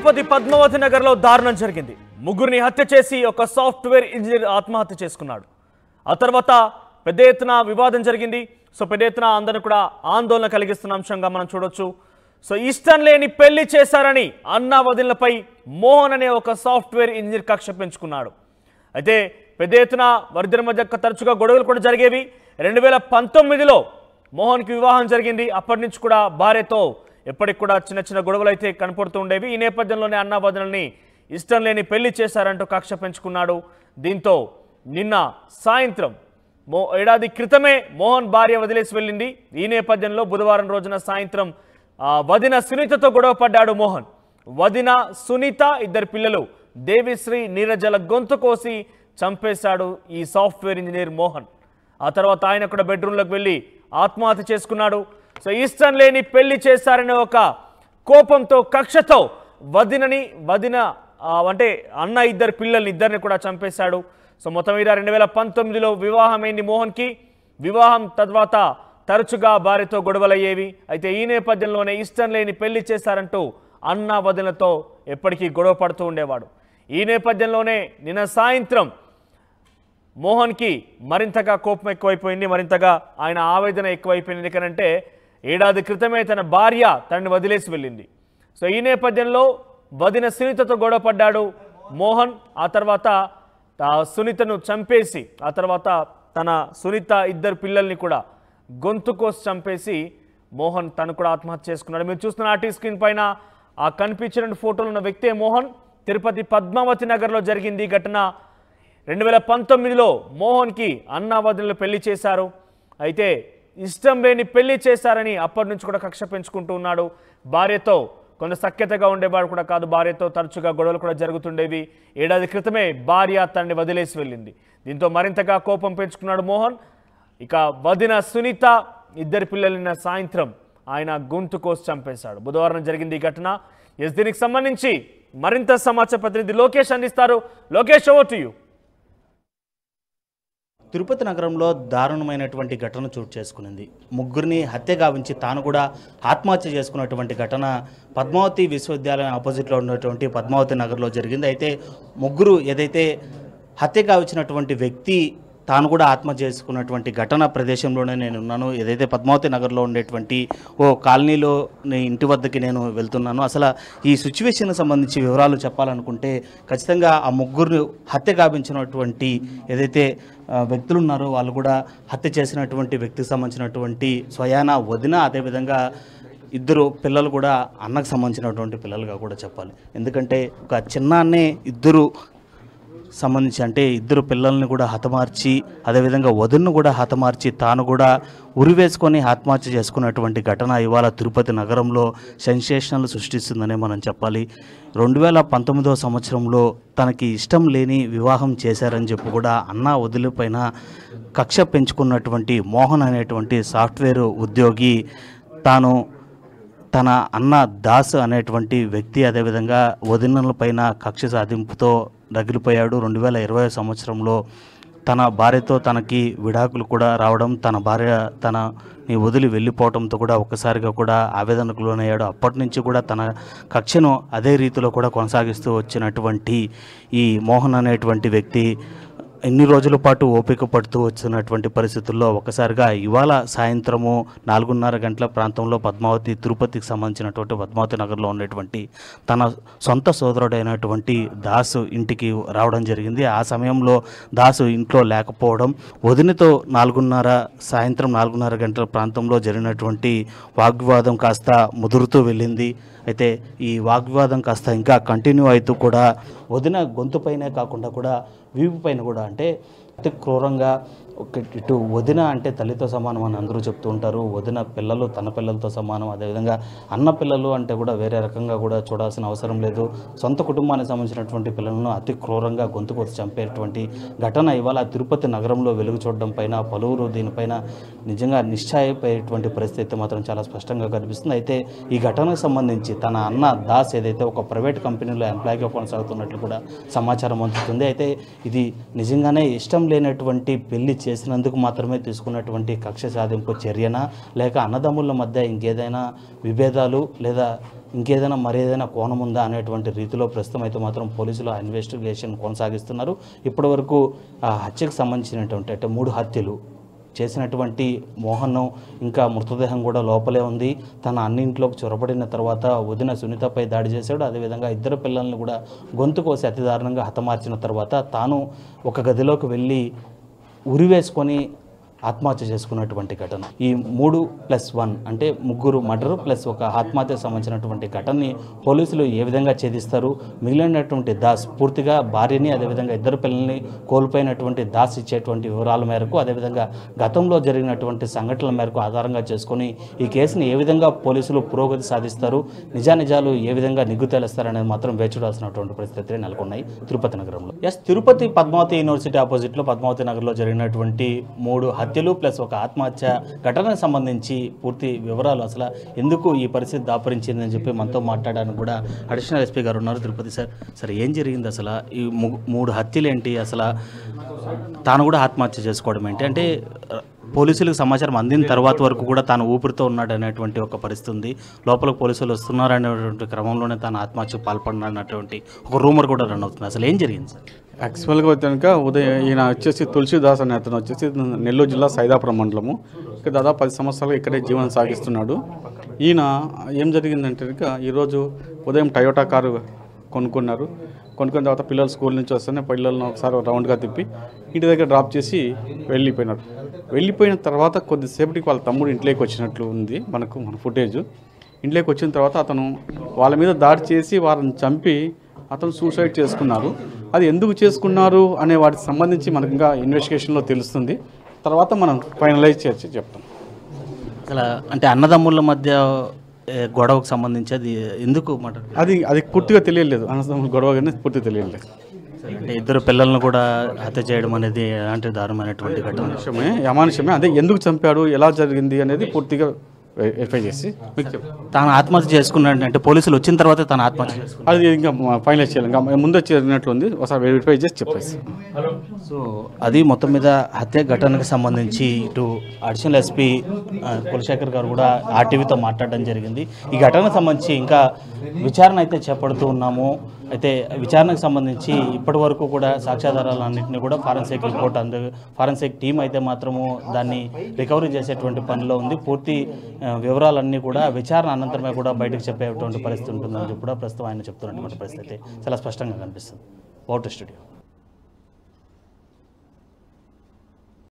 తిరుపతి పద్మావతి నగర్లో దారుణం జరిగింది. ముగ్గురిని హత్య చేసి ఒక సాఫ్ట్వేర్ ఇంజనీర్ ఆత్మహత్య చేసుకున్నాడు. ఆ తర్వాత పెద్ద ఎత్తున వివాదం జరిగింది. సో పెద్ద ఎత్తున అందరూ కూడా ఆందోళన కలిగిస్తున్న అంశంగా మనం చూడొచ్చు. సో ఇష్టం లేని పెళ్లి చేశారని అన్న వదినలపై మోహన్ అనే ఒక సాఫ్ట్వేర్ ఇంజనీర్ కక్ష పెంచుకున్నాడు. అయితే పెద్ద ఎత్తున వారిద్దరి మధ్య తరచుగా గొడవలు కూడా జరిగేవి. 2019లో మోహన్కి వివాహం జరిగింది. అప్పటి నుంచి కూడా భార్యతో ఎప్పటికి కూడా చిన్న చిన్న గొడవలు అయితే కనపడుతూ ఉండేవి. ఈ నేపథ్యంలోనే అన్న వదినల్ని ఇష్టం లేని పెళ్లి చేశారంటూ కక్ష పెంచుకున్నాడు. దీంతో నిన్న సాయంత్రం ఏడాది క్రితమే మోహన్ భార్య వదిలేసి వెళ్ళింది. ఈ నేపథ్యంలో బుధవారం రోజున సాయంత్రం వదిన సునీతతో గొడవ పడ్డాడు మోహన్. వదిన సునీత ఇద్దరు పిల్లలు దేవిశ్రీ నీరజల గొంతు కోసి చంపేశాడు ఈ సాఫ్ట్వేర్ ఇంజనీర్ మోహన్. ఆ తర్వాత ఆయన కూడా బెడ్రూమ్లోకి వెళ్ళి ఆత్మహత్య చేసుకున్నాడు. సో ఇష్టం లేని పెళ్లి చేశారనే ఒక కోపంతో కక్షతో వదిన అంటే అన్న ఇద్దరు పిల్లల్ని ఇద్దరిని కూడా చంపేశాడు. సో మొత్తం మీద 2019లో వివాహమైంది మోహన్కి. వివాహం తర్వాత తరచుగా భార్యతో గొడవలయ్యేవి. అయితే ఈ నేపథ్యంలోనే ఇష్టం లేని పెళ్లి చేశారంటూ అన్న వదినతో ఎప్పటికీ గొడవ పడుతూ ఉండేవాడు. ఈ నేపథ్యంలోనే నిన్న సాయంత్రం మోహన్కి మరింతగా కోపం ఎక్కువైపోయింది. మరింతగా ఆయన ఆవేదన ఎక్కువైపోయింది. ఎందుకంటే ఏడాది క్రితమే తన భార్య తనని వదిలేసి వెళ్ళింది. సో ఈ నేపథ్యంలో వదిన సునీతతో గొడవ పడ్డాడు మోహన్. ఆ తర్వాత సునీతను చంపేసి ఆ తర్వాత తన సునీత ఇద్దరు పిల్లల్ని కూడా గొంతు కోసి చంపేసి మోహన్ తను కూడా ఆత్మహత్య చేసుకున్నాడు. మీరు చూస్తున్న ఆర్టీ స్క్రీన్ పైన ఆ కనిపించిన ఫోటోలు ఉన్న వ్యక్తే మోహన్. తిరుపతి పద్మావతి నగర్లో జరిగింది ఈ ఘటన. 2019లో మోహన్కి అన్న వదినలు పెళ్లి చేశారు. అయితే ఇష్టం లేని పెళ్లి చేశారని అప్పటి నుంచి కూడా కక్ష పెంచుకుంటూ ఉన్నాడు. భార్యతో కొంత సఖ్యతగా ఉండేవాడు కూడా కాదు. భార్యతో తరచుగా గొడవలు కూడా జరుగుతుండేవి. ఏడాది క్రితమే భార్య తనని వదిలేసి వెళ్ళింది. దీంతో మరింతగా కోపం పెంచుకున్నాడు మోహన్. ఇక వదిన సునీత ఇద్దరి పిల్లలిన సాయంత్రం ఆయన గొంతు కోసి చంపేశాడు. బుధవారం జరిగింది ఈ ఘటన. దీనికి సంబంధించి మరింత సమాచార ప్రతినిధి లోకేష్ అందిస్తారు. Lokesh, over to you. Tirupati నగరంలో దారుణమైనటువంటి ఘటన చోటు చేసుకునింది. ముగ్గురిని హత్య గావించి తాను కూడా ఆత్మహత్య చేసుకున్నటువంటి ఘటన పద్మావతి విశ్వవిద్యాలయం ఆపోజిట్లో ఉన్నటువంటి పద్మావతి నగర్లో జరిగింది. అయితే ముగ్గురు ఏదైతే హత్య గావించినటువంటి వ్యక్తి తాను కూడా ఆత్మహత్య చేసుకున్నటువంటి ఘటన ప్రదేశంలోనే నేను ఉన్నాను. ఏదైతే పద్మావతి నగర్లో ఉండేటువంటి ఓ కాలనీలో ఇంటి వద్దకి నేను వెళ్తున్నాను. అసలు ఈ సిచ్యువేషన్కి సంబంధించి వివరాలు చెప్పాలనుకుంటే ఖచ్చితంగా ఆ ముగ్గురు హత్య గావించినటువంటి ఏదైతే వ్యక్తులు ఉన్నారో వాళ్ళు కూడా హత్య చేసినటువంటి వ్యక్తికి సంబంధించినటువంటి స్వయాన వదిన, అదేవిధంగా ఇద్దరు పిల్లలు కూడా అన్నకు సంబంధించినటువంటి పిల్లలుగా కూడా చెప్పాలి. ఎందుకంటే ఒక చిన్నాన్నే ఇద్దరు సంబంధించి అంటే ఇద్దరు పిల్లల్ని కూడా హతమార్చి అదేవిధంగా వదినను కూడా హతమార్చి తాను కూడా ఉరివేసుకొని ఆత్మహత్య చేసుకున్నటువంటి ఘటన ఇవాళ తిరుపతి నగరంలో సెన్సేషనల్ సృష్టిస్తుందనే మనం చెప్పాలి. 2019వ సంవత్సరంలో తనకి ఇష్టం లేని వివాహం చేశారని చెప్పి కూడా అన్న వదిలిపైన కక్ష పెంచుకున్నటువంటి మోహన్ అనేటువంటి సాఫ్ట్వేర్ ఉద్యోగి తాను తన అన్న దాస్ అనేటువంటి వ్యక్తి అదేవిధంగా వదినలపైన కక్ష సాధింపుతో రగిలిపోయాడు. 2020 సంవత్సరంలో తన భార్యతో తనకి విడాకులు కూడా రావడం, తన భార్య తనని వదిలి వెళ్ళిపోవడంతో కూడా ఒక్కసారిగా కూడా ఆవేదనకు లోనయ్యాడు. అప్పటి నుంచి కూడా తన కక్షను అదే రీతిలో కూడా కొనసాగిస్తూ వచ్చినటువంటి ఈ మోహన్ అనేటువంటి వ్యక్తి ఎన్ని రోజుల పాటు ఓపిక పడుతూ వచ్చినటువంటి పరిస్థితుల్లో ఒక్కసారిగా ఇవాళ సాయంత్రము 4:30 గంటల ప్రాంతంలో తిరుపతికి సంబంధించినటువంటి పద్మావతి నగర్లో ఉన్నటువంటి తన సొంత సోదరుడైనటువంటి దాసు ఇంటికి రావడం జరిగింది. ఆ సమయంలో దాసు ఇంట్లో లేకపోవడం, వదినతో సాయంత్రం 4:30 గంటల ప్రాంతంలో జరిగినటువంటి వాగ్వివాదం కాస్త ముదురుతూ వెళ్ళింది. అయితే ఈ వాగ్వివాదం కాస్త ఇంకా కంటిన్యూ అవుతూ కూడా వదిన గొంతుపైనే కాకుండా కూడా వీపు పైన కూడా అంటే అతి క్రూరంగా ఇటు వదిన అంటే తల్లితో సమానం అని అందరూ చెప్తూ ఉంటారు. వదిన పిల్లలు తన పిల్లలతో సమానం. అదేవిధంగా అన్న పిల్లలు అంటే కూడా వేరే రకంగా కూడా చూడాల్సిన అవసరం లేదు. సొంత కుటుంబానికి సంబంధించినటువంటి పిల్లలను అతి క్రూరంగా గొంతు కోసి చంపేటువంటి ఘటన ఇవాళ తిరుపతి నగరంలో వెలుగు చూడడం పైన పలువురు దీనిపైన నిజంగా నిశ్చయపోయేటువంటి పరిస్థితి మాత్రం చాలా స్పష్టంగా కనిపిస్తుంది. అయితే ఈ ఘటనకు సంబంధించి తన అన్న దాస్ ఏదైతే ఒక ప్రైవేట్ కంపెనీలో ఎంప్లాయీగా కొనసాగుతున్నట్లు కూడా సమాచారం అందుతుంది. అయితే ఇది నిజంగానే ఇష్టం లేనటువంటి పెళ్లి చేసినందుకు మాత్రమే తీసుకున్నటువంటి కక్ష సాధింపు చర్యనా లేక అన్నదమ్ముల మధ్య ఇంకేదైనా విభేదాలు లేదా ఇంకేదైనా మరేదైనా కోణం ఉందా అనేటువంటి రీతిలో ప్రస్తుతం అయితే మాత్రం పోలీసులు ఆ ఇన్వెస్టిగేషన్ కొనసాగిస్తున్నారు. ఇప్పటివరకు ఆ హత్యకు సంబంధించినటువంటి అంటే 3 హత్యలు చేసినటువంటి మోహన్ ఇంకా మృతదేహం కూడా లోపలే ఉంది. తన అన్నింట్లోకి చొరబడిన తర్వాత వదిన సునీతపై దాడి చేశాడు. అదేవిధంగా 2 పిల్లల్ని కూడా గొంతు కోసి అతి దారుణంగా హతమార్చిన తర్వాత తాను ఒక గదిలోకి వెళ్ళి ఉరివేసుకొని ఆత్మహత్య చేసుకున్నటువంటి ఘటన. ఈ 3+1 అంటే 3 మర్డర్ ప్లస్ ఒక ఆత్మహత్యకు సంబంధించినటువంటి ఘటనని పోలీసులు ఏ విధంగా ఛేదిస్తారు, మిగిలినటువంటి దాస్ పూర్తిగా భార్యని అదేవిధంగా 2 పిల్లల్ని కోల్పోయినటువంటి దాస్ ఇచ్చేటువంటి వివరాల మేరకు అదేవిధంగా గతంలో జరిగినటువంటి సంఘటనల మేరకు ఆధారంగా చేసుకొని ఈ కేసుని ఏ విధంగా పోలీసులు పురోగతి సాధిస్తారు, నిజానిజాలు ఏ విధంగా నిగ్గు తేలుస్తారనేది మాత్రం వేచి చూడాల్సినటువంటి పరిస్థితులు నెలకొన్నాయి తిరుపతి నగరంలో. తిరుపతి పద్మావతి యూనివర్సిటీ ఆపోజిట్లో పద్మావతి నగర్లో జరిగినటువంటి 3 హత్యలు ప్లస్ ఒక ఆత్మహత్య ఘటనకు సంబంధించి పూర్తి వివరాలు అసలు ఎందుకు ఈ పరిస్థితి దాపరించిందని చెప్పి మనతో మాట్లాడడానికి కూడా అడిషనల్ ఎస్పీ గారు ఉన్నారు. తిరుపతి సార్ ఏం జరిగింది అసలు? ఈ 3 హత్యలు ఏంటి అసలు? తాను కూడా ఆత్మహత్య చేసుకోవడం ఏంటి? అంటే పోలీసులకు సమాచారం అందిన తర్వాత వరకు కూడా తాను ఊపిరితో ఉన్నాడు అనేటువంటి ఒక పరిస్థితి ఉంది. లోపలికి పోలీసులు వస్తున్నారనేటువంటి క్రమంలోనే తాను ఆత్మహత్యకు పాల్పడినటువంటి ఒక రూమర్ కూడా రన్ అవుతుంది. అసలు ఏం జరిగింది సార్? యాక్చువల్గా కనుక ఉదయం ఈయన వచ్చేసి తులసిదాస్ అనే అతను వచ్చేసి నెల్లూరు జిల్లా సైదాపురం మండలము, ఇక్కడ దాదాపు 10 సంవత్సరాలు ఇక్కడే జీవనం సాగిస్తున్నాడు. ఈయన ఏం జరిగిందంటే కనుక ఈరోజు ఉదయం టయోటా కారు కొనుక్కున్న తర్వాత పిల్లలు స్కూల్ నుంచి వస్తేనే పిల్లలను ఒకసారి రౌండ్గా తిప్పి ఇంటి దగ్గర డ్రాప్ చేసి వెళ్ళిపోయిన తర్వాత కొద్దిసేపటికి వాళ్ళ తమ్ముడు ఇంట్లోకి వచ్చినట్లు ఉంది మన ఫుటేజ్. ఇంట్లోకి వచ్చిన తర్వాత అతను వాళ్ళ మీద దాడి చేసి వారిని చంపి అతను సూసైడ్ చేసుకున్నారు. అది ఎందుకు చేసుకున్నారు అనే వాటికి సంబంధించి మనకు ఇంకా ఇన్వెస్టిగేషన్లో తెలుస్తుంది. తర్వాత మనం ఫైనలైజ్ చేసి చెప్తాం. అసలు అంటే అన్నదమ్ముల మధ్య గొడవకు సంబంధించి అది ఎందుకు మాట అది పూర్తిగా తెలియలేదు. అన్నదమ్ముల గొడవ కానీ పూర్తిగా తెలియలేదు. అంటే 2 పిల్లలను కూడా హత్య చేయడం అనేది ఎలాంటి దారుణమైనటువంటి ఘటన అమానుషమే. అదే ఎందుకు చంపాడు, ఎలా జరిగింది అనేది పూర్తిగా వెరిఫై చేసి మీకు చెప్తాను. తాను ఆత్మహత్య చేసుకున్నాడు అంటే పోలీసులు వచ్చిన తర్వాత తాను ఆత్మహత్య చేసుకున్నాడు. అది ఇంకా ఫైనలైజ్ చేయాలి. ఇంకా ముందే జరిగినట్లు ఉంది. ఒకసారి వెరిఫై చేసి చెప్పేసి. సో అది మొత్తం మీద హత్య ఘటనకు సంబంధించి ఇటు అడిషనల్ ఎస్పీ కులశేఖర్ గారు కూడా ఆర్టీవీతో మాట్లాడడం జరిగింది. ఈ ఘటనకు సంబంధించి ఇంకా విచారణ అయితే చేపడుతూ ఉన్నాము. అయితే విచారణకు సంబంధించి ఇప్పటి వరకు కూడా సాక్ష్యాధారాలన్నింటినీ కూడా ఫారెన్సిక్ టీం అయితే మాత్రము దాన్ని రికవరీ చేసేటువంటి పనిలో ఉంది. పూర్తి వివరాలన్నీ కూడా విచారణ అనంతరమే కూడా బయటకు చెప్పేటువంటి పరిస్థితి ఉంటుందని కూడా ప్రస్తుతం ఆయన చెప్తున్నటువంటి పరిస్థితి చాలా స్పష్టంగా కనిపిస్తుంది. Out studio.